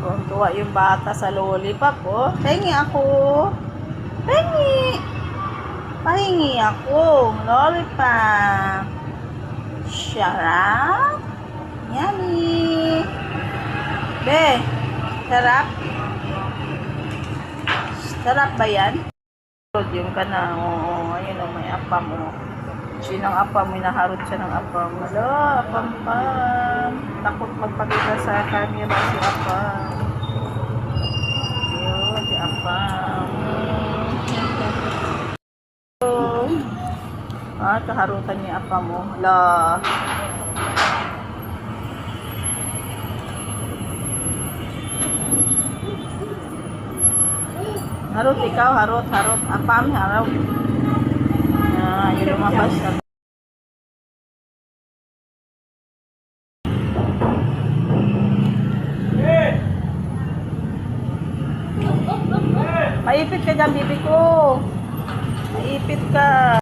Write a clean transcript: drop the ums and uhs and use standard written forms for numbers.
Tuwa yung bata sa lollipop, oh. Pahingi ako. Pahingi. Pahingi ako. Lollipop. Sarap. Yummy. Be, sarap. Sarap ba yan? Yung ka na, oo. Ayun, oh, may apam, oh. Sinang apam, minaharot siya ng apam. Hala, apam pa. Takot magpakita sa camera si apam. Yun, si apam. Kaharutan niya apam mo. Hala. Harot ikaw, harot. Apam, harot. Yun lumabas. Maipit ka dyan, bibi ko. Maipit ka.